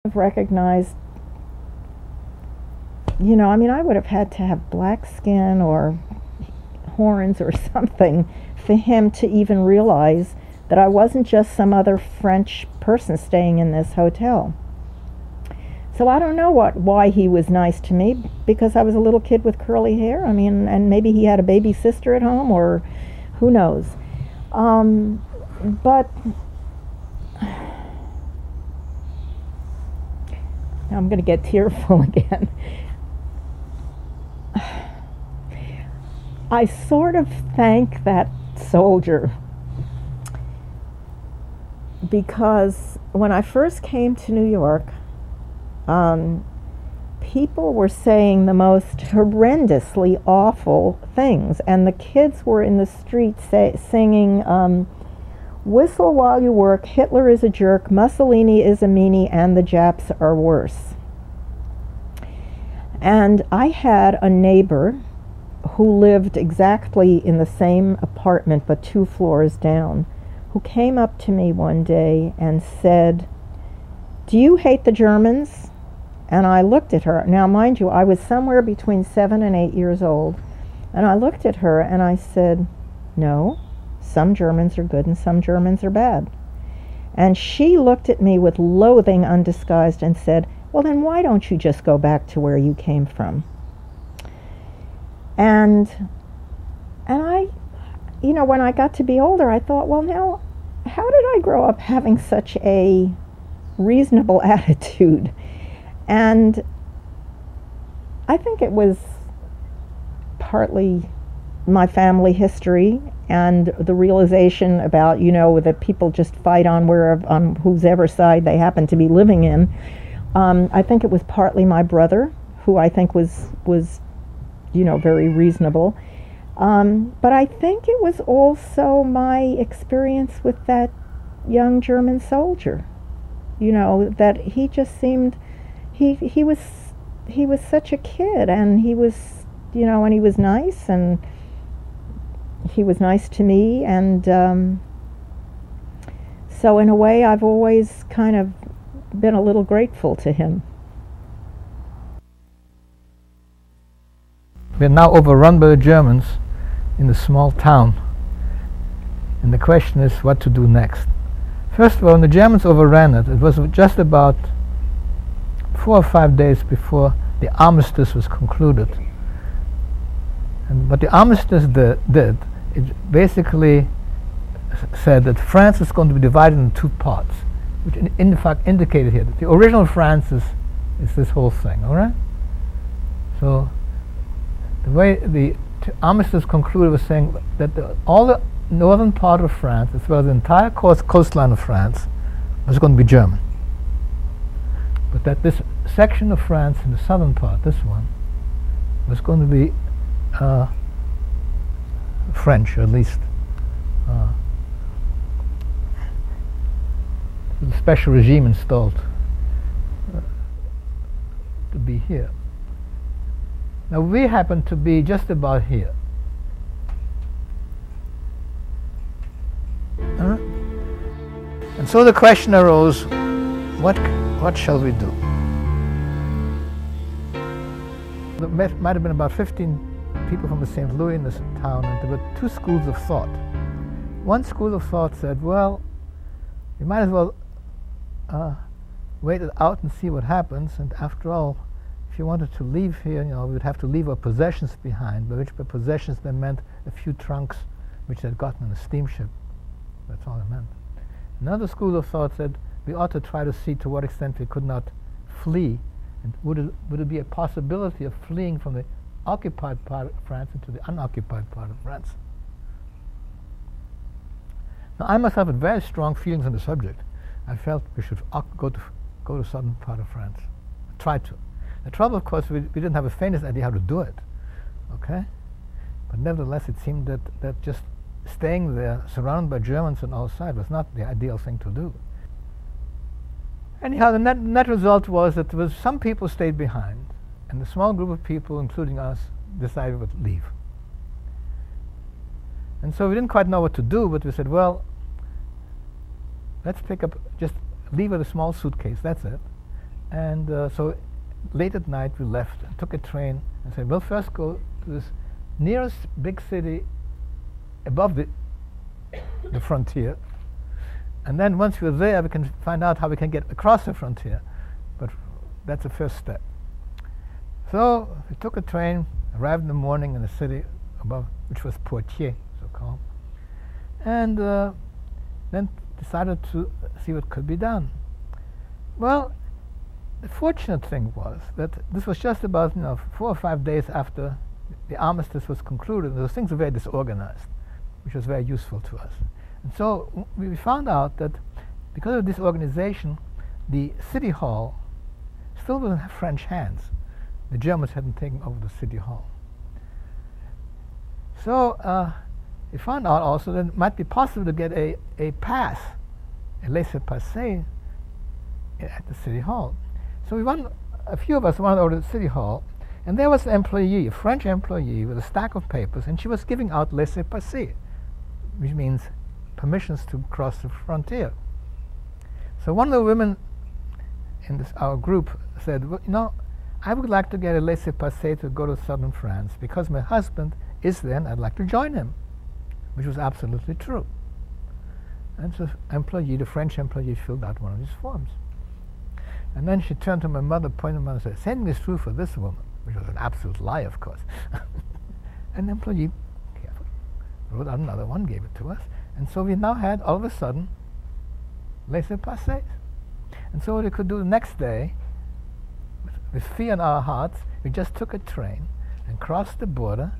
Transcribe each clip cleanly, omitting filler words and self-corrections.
I've recognized, I would have had to have black skin or horns or something for him to even realize that I wasn't just some other French person staying in this hotel. So I don't know why he was nice to me, because I was a little kid with curly hair. And maybe he had a baby sister at home, or who knows. But now I'm going to get tearful again. I sort of thank that soldier, because when I first came to New York, people were saying the most horrendously awful things, and the kids were in the streets singing, "Whistle while you work, Hitler is a jerk, Mussolini is a meanie, and the Japs are worse." And I had a neighbor who lived exactly in the same apartment but 2 floors down, who came up to me one day and said, "Do you hate the Germans?" And I looked at her. Now, mind you, I was somewhere between 7 and 8 years old. And I looked at her and I said, "No, some Germans are good and some Germans are bad." And she looked at me with loathing undisguised and said, "Well, then why don't you just go back to where you came from?" And I, when I got to be older, I thought, well, now, how did I grow up having such a reasonable attitude? And I think it was partly my family history and the realization about, that people just fight on whosever side they happen to be living in. I think it was partly my brother, who I think was very reasonable. But I think it was also my experience with that young German soldier, that he just seemed, he was such a kid, and he was, and he was nice, and he was nice to me, and so in a way I've always kind of been a little grateful to him. We're now overrun by the Germans in a small town, and the question is what to do next. First of all, when the Germans overran it, it was just about 4 or 5 days before the armistice was concluded. And what the armistice did, it basically said that France is going to be divided into 2 parts, which in fact indicated here that the original France is this whole thing, all right? So the way the armistice concluded was saying that all the northern part of France, as well as the entire coastline of France, was going to be German. But that this section of France in the southern part, this one, was going to be French, or at least the special regime installed to be here. Now we happen to be just about here. And so the question arose, what shall we do? There might have been about 15 people from the St. Louis in this town, and there were 2 schools of thought. One school of thought said, well, we might as well wait it out and see what happens, and after all, if you wanted to leave here, we would have to leave our possessions behind, by which by possessions they meant a few trunks which they'd gotten on a steamship. That's all it meant. Another school of thought said we ought to try to see to what extent we could not flee, and would it be a possibility of fleeing from the occupied part of France into the unoccupied part of France. Now I myself had very strong feelings on the subject. I felt we should go to southern part of France. Try to. The trouble, of course, we didn't have the faintest idea how to do it. Okay? But nevertheless, it seemed that just staying there, surrounded by Germans on all sides, was not the ideal thing to do. Anyhow, the net result was that there was some people stayed behind, and a small group of people, including us, decided to leave. And so we didn't quite know what to do, but we said, well, let's pick up, just leave with a small suitcase, that's it, And so late at night we left and took a train and said, we'll first go to this nearest big city above the frontier, and then once we're there we can find out how we can get across the frontier, but that's the first step. So we took a train, arrived in the morning in the city above, which was Poitiers, so called, and then decided to see what could be done. Well, the fortunate thing was that this was just about 4 or 5 days after the armistice was concluded. Those things were very disorganized, which was very useful to us. And so we found out that because of disorganization, the city hall still was in French hands. The Germans hadn't taken over the city hall. So we found out also that it might be possible to get a pass, a laissez-passer, at the city hall. So a few of us went over to the city hall, and there was an employee, a French employee, with a stack of papers, and she was giving out laissez-passer, which means permissions to cross the frontier. So one of the women in our group said, well, I would like to get a laissez-passer to go to southern France because my husband is there and I'd like to join him, which was absolutely true. And so the French employee filled out one of these forms. And then she turned to my mother, pointed to my mother, and said, send this through for this woman, which was an absolute lie, of course. And the employee carefully wrote out another one, gave it to us. And so we now had, all of a sudden, laissez-passers. And so what we could do the next day, with fear in our hearts, we just took a train and crossed the border,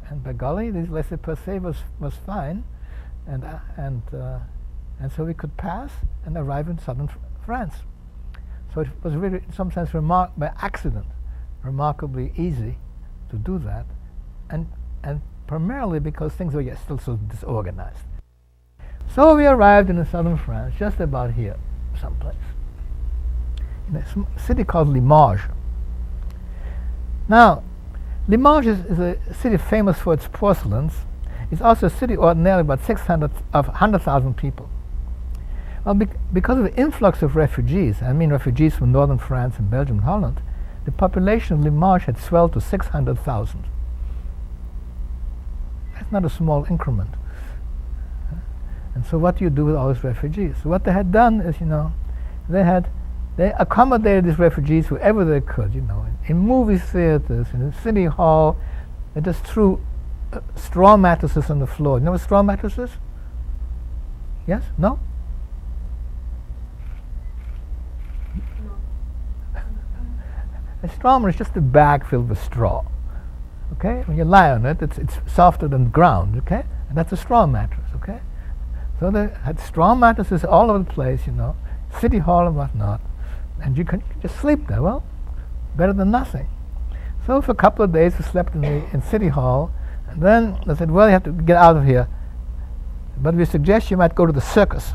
and by golly, this laissez-passer was fine, and so we could pass and arrive in southern France. So it was really, in some sense, by accident, remarkably easy to do that, and primarily because things were still so disorganized. So we arrived in southern France, just about here, someplace, in a city called Limoges. Now, Limoges is a city famous for its porcelains. It's also a city ordinarily about 100,000 people. Well, because of the influx of refugees, I mean refugees from northern France and Belgium and Holland, the population of Limoges had swelled to 600,000. That's not a small increment. And so what do you do with all these refugees? So what they had done is, they accommodated these refugees wherever they could, in movie theaters, in the city hall. They just threw straw mattresses on the floor. You know what straw mattresses? Yes? No? A straw mattress is just a bag filled with straw. Okay? When you lie on it, it's softer than ground. Okay? And that's a straw mattress. Okay? So they had straw mattresses all over the place, City hall and whatnot, and you could just sleep there. Well, better than nothing. So for a couple of days we slept in City Hall, and then they said, well, you have to get out of here, but we suggest you might go to the circus.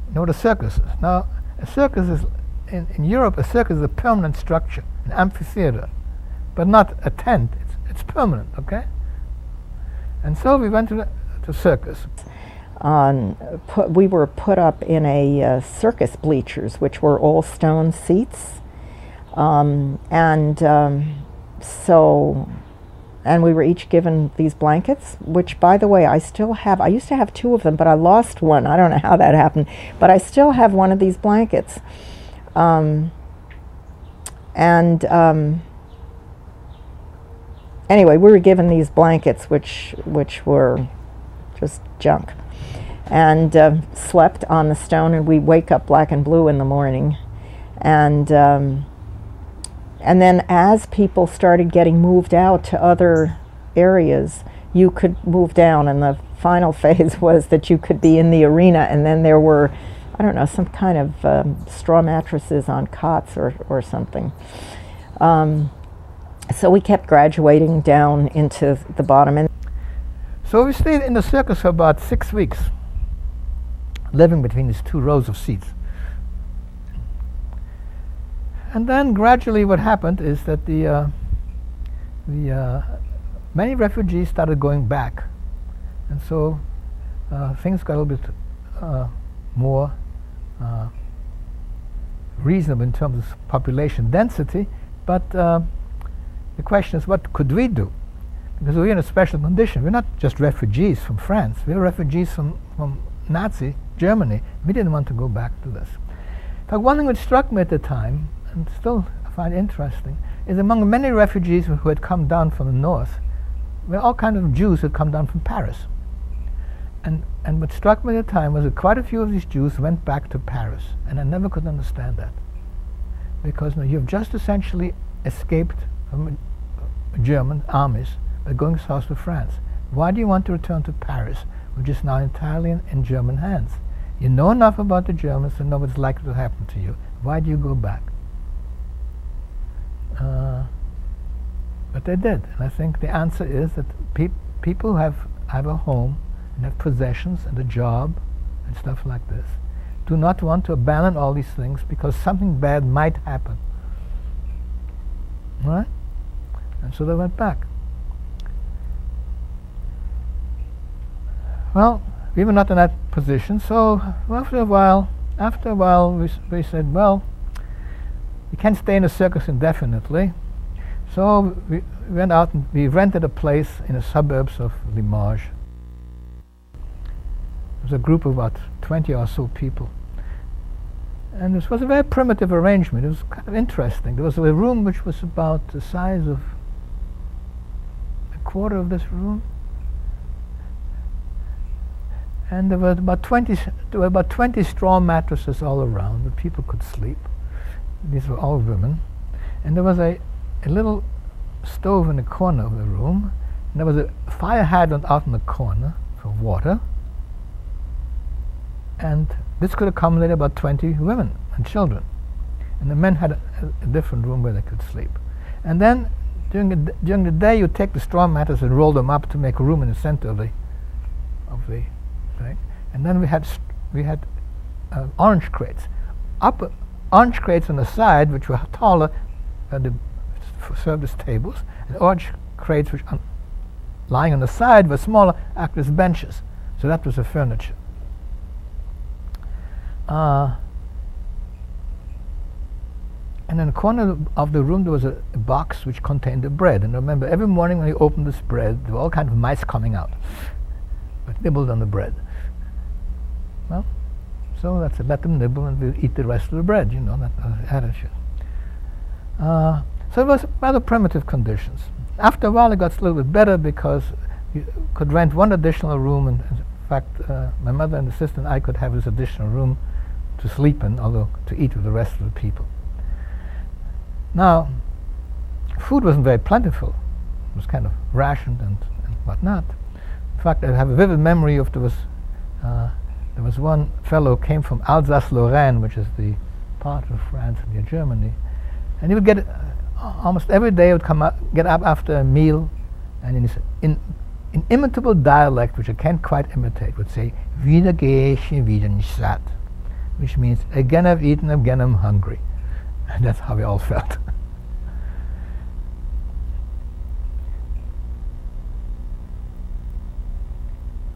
You know what a circus is? Now, a circus is, in Europe, a circus is a permanent structure, an amphitheater, but not a tent. It's permanent, okay? And so we went to the circus. We were put up in a circus bleachers, which were all stone seats, and we were each given these blankets, which, by the way, I still have. I used to have 2 of them, but I lost one. I don't know how that happened, but I still have one of these blankets. Anyway, we were given these blankets, which were just junk, and slept on the stone, and we wake up black and blue in the morning, and then as people started getting moved out to other areas, you could move down, and the final phase was that you could be in the arena, and then there were, I don't know, some kind of straw mattresses on cots or something. So we kept graduating down into the bottom. And so we stayed in the circus for about 6 weeks, living between these 2 rows of seats. And then gradually what happened is that many refugees started going back. And so things got a little bit more reasonable in terms of population density, but the question is, what could we do? Because we're in a special condition. We're not just refugees from France. We're refugees from Nazi Germany. We didn't want to go back to this. In fact, one thing which struck me at the time, and still I find interesting, is among many refugees who had come down from the north, were all kinds of Jews who had come down from Paris. And what struck me at the time was that quite a few of these Jews went back to Paris, and I never could understand that. Because you've just essentially escaped from German armies by going south to France. Why do you want to return to Paris, which is now entirely in German hands? You know enough about the Germans to know what's likely to happen to you. Why do you go back? But they did. And I think the answer is that people who have a home and have possessions and a job and stuff like this do not want to abandon all these things because something bad might happen. All right? And so they went back. Well, we were not in that position, so after a while we said, well, we can't stay in a circus indefinitely. So we went out and we rented a place in the suburbs of Limoges. It was a group of about 20 or so people. And this was a very primitive arrangement. It was kind of interesting. There was a room which was about the size of a quarter of this room. And there were about 20 straw mattresses all around that people could sleep. These were all women. And there was a little stove in the corner of the room. And there was a fire hydrant out in the corner for water. And this could accommodate about 20 women and children. And the men had a different room where they could sleep. And then during the day, you take the straw mattress and roll them up to make room in the center of the thing. And then we had orange crates. Orange crates on the side, which were taller than the service tables, and orange crates which lying on the side were smaller, acted as benches. So that was the furniture. And in the corner of the room there was a box which contained the bread. And remember, every morning when you opened this bread, there were all kinds of mice coming out, but nibbled on the bread. Well, so that's it. Let them nibble and we'll eat the rest of the bread, that attitude. So it was rather primitive conditions. After a while it got a little bit better because you could rent one additional room, and in fact my mother and the sister and I could have this additional room to sleep in, although to eat with the rest of the people. Now, food wasn't very plentiful. It was kind of rationed and whatnot. In fact, I have a vivid memory of there was one fellow who came from Alsace-Lorraine, which is the part of France near Germany, and he would get almost every day. He would get up after a meal, and in inimitable dialect, which I can't quite imitate, would say, "Wieder gehe ich, wieder nicht satt," which means, again I've eaten, again I'm hungry. And that's how we all felt.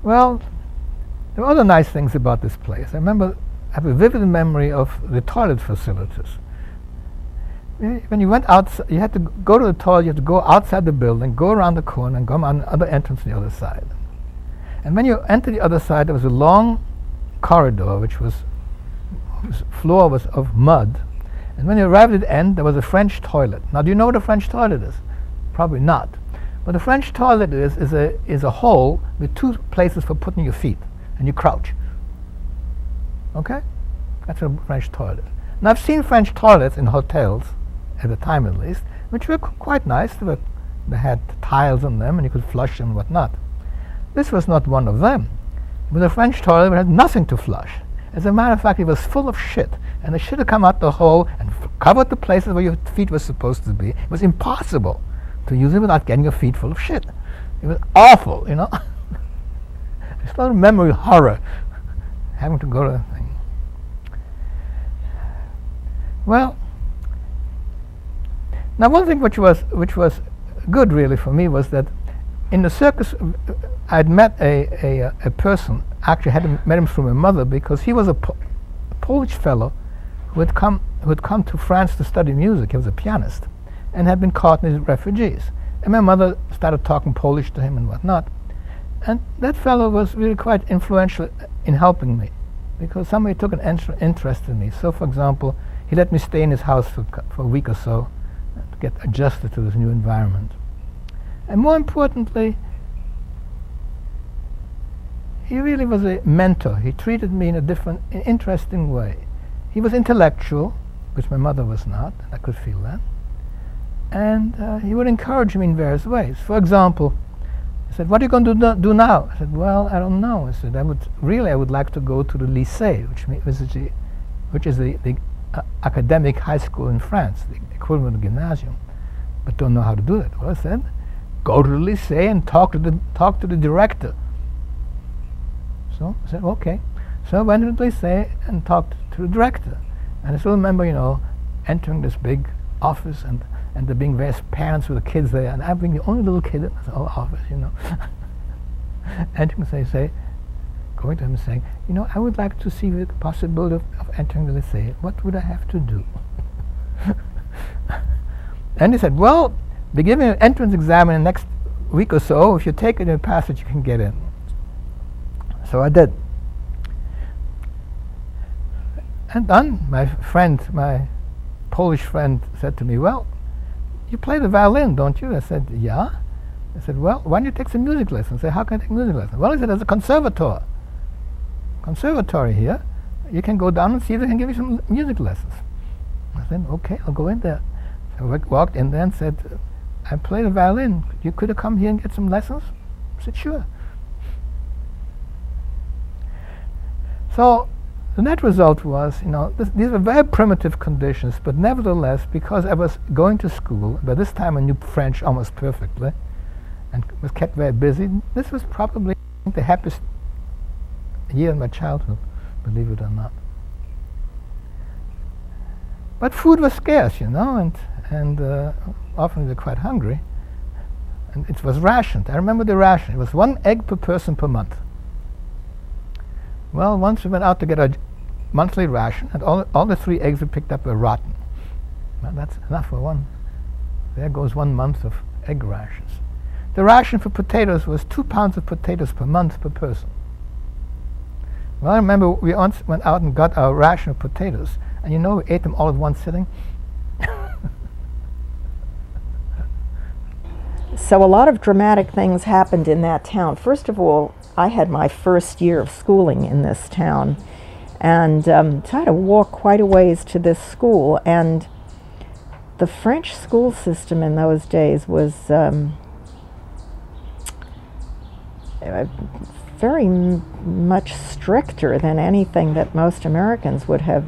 Well, there were other nice things about this place. I have a vivid memory of the toilet facilities. When you went out, you had to go to the toilet, you had to go outside the building, go around the corner, and go on the other entrance on the other side. And when you entered the other side, there was a long corridor, whose floor was of mud. And when you arrived at the end, there was a French toilet. Now, do you know what a French toilet is? Probably not. What a French toilet is a hole with two places for putting your feet, and you crouch. Okay? That's a French toilet. Now, I've seen French toilets in hotels, at the time at least, which were quite nice. They had tiles on them, and you could flush them and whatnot. This was not one of them. With a French toilet, it had nothing to flush. As a matter of fact, it was full of shit, and it should have come out the hole and covered the places where your feet were supposed to be. It was impossible to use it without getting your feet full of shit. It was awful, I still remember horror, having to go to the thing. Well, now one thing which was good really for me was that in the circus I'd met a person. Actually, met him through my mother, because he was a Polish fellow who had come who had come to France to study music. He was a pianist and had been caught in these refugees. And my mother started talking Polish to him and whatnot. And that fellow was really quite influential in helping me, because somebody took an interest in me. So, for example, he let me stay in his house for a week or so to get adjusted to this new environment. And more importantly, he really was a mentor. He treated me in a different, interesting way. He was intellectual, which my mother was not, and I could feel that. And he would encourage me in various ways. For example, he said, "What are you going to do now?" I said, "Well, I don't know." I said, I would like to go to the lycée, which is the academic high school in France, the equivalent of gymnasium, but don't know how to do that. Well, I said, "Go to the lycée and talk to the director." So I said, "Okay." So I went to the lycée and talked to the director. And I still remember, entering this big office and there being various parents with the kids there, and I being the only little kid in this whole office, Entering, going to him and saying, "I would like to see the possibility of entering the lycée. What would I have to do?" And he said, "Well, they're giving an entrance exam in the next week or so. If you take it and pass it, you can get in." So I did. And then my Polish friend said to me, "Well, you play the violin, don't you?" I said, "Yeah." I said, "Well, why don't you take some music lessons?" I said, "How can I take music lessons?" Well, he said, "There's a conservatory here. You can go down and see if they can give you some music lessons." I said, "Okay, I'll go in there." So I walked in there and said, "I play the violin. You could have come here and get some lessons?" I said, "Sure." So the net result was, these were very primitive conditions, but nevertheless, because I was going to school, by this time I knew French almost perfectly, and was kept very busy, this was probably the happiest year in my childhood, believe it or not. But food was scarce, and often we were quite hungry, and it was rationed. I remember the ration. It was 1 egg per person per month. Well, once we went out to get a monthly ration, and all the 3 eggs we picked up were rotten. Well, that's enough for one. There goes 1 month of egg rations. The ration for potatoes was 2 pounds of potatoes per month per person. Well, I remember we once went out and got our ration of potatoes, and we ate them all at one sitting. So a lot of dramatic things happened in that town. First of all, I had my first year of schooling in this town, and so I had to walk quite a ways to this school, and the French school system in those days was very much stricter than anything that most Americans would have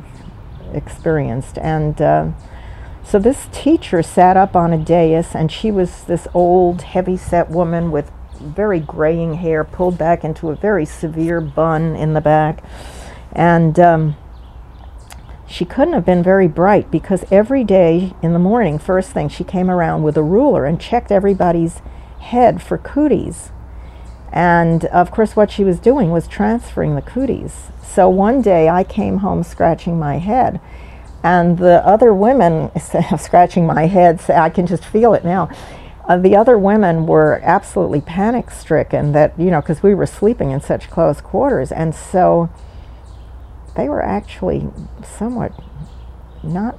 experienced. And so this teacher sat up on a dais, and she was this old, heavy-set woman with very graying hair pulled back into a very severe bun in the back. And she couldn't have been very bright, because every day in the morning, first thing, she came around with a ruler and checked everybody's head for cooties. And of course what she was doing was transferring the cooties. So one day I came home scratching my head, and the other women, scratching my head, I can just feel it now. The other women were absolutely panic-stricken that, because we were sleeping in such close quarters, and so they were actually somewhat not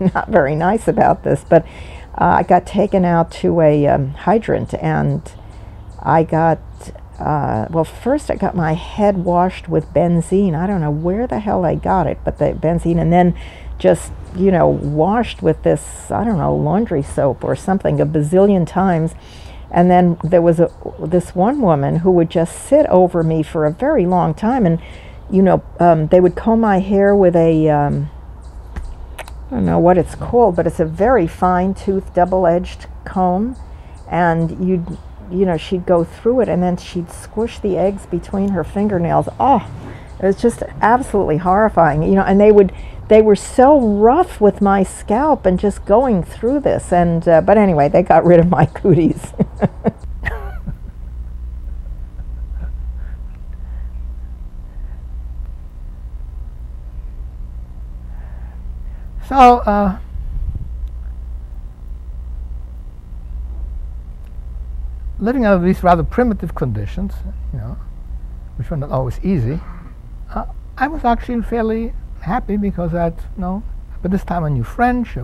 not very nice about this. But I got taken out to a hydrant, and I got first I got my head washed with benzene. I don't know where the hell I got it, but the benzene, and then just washed with this, I don't know, laundry soap or something a bazillion times. And then there was this one woman who would just sit over me for a very long time, and they would comb my hair with a I don't know what it's called, but it's a very fine-toothed, double-edged comb, and she'd go through it, and then she'd squish the eggs between her fingernails. Oh, it was just absolutely horrifying, and they were so rough with my scalp and just going through this, and but anyway, they got rid of my cooties. So living under these rather primitive conditions, which were not always easy, I was actually fairly happy because by this time I knew French.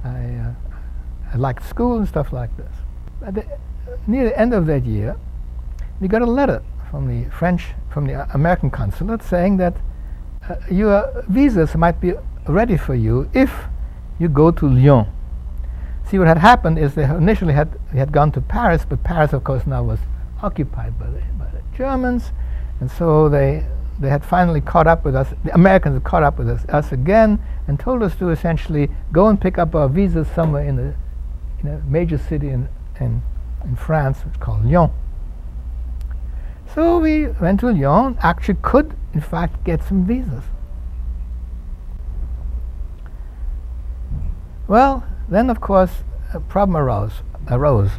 I liked school and stuff like this. Near the end of that year, we got a letter from the American consulate saying that your visas might be ready for you if you go to Lyon. See, what had happened is they initially had gone to Paris, but Paris, of course, now was occupied by the Germans, and so they had finally caught up with us. The Americans had caught up with us again and told us to essentially go and pick up our visas somewhere in a major city in France, which is called Lyon. So we went to Lyon, actually could, in fact, get some visas. Well, then, of course, a problem arose.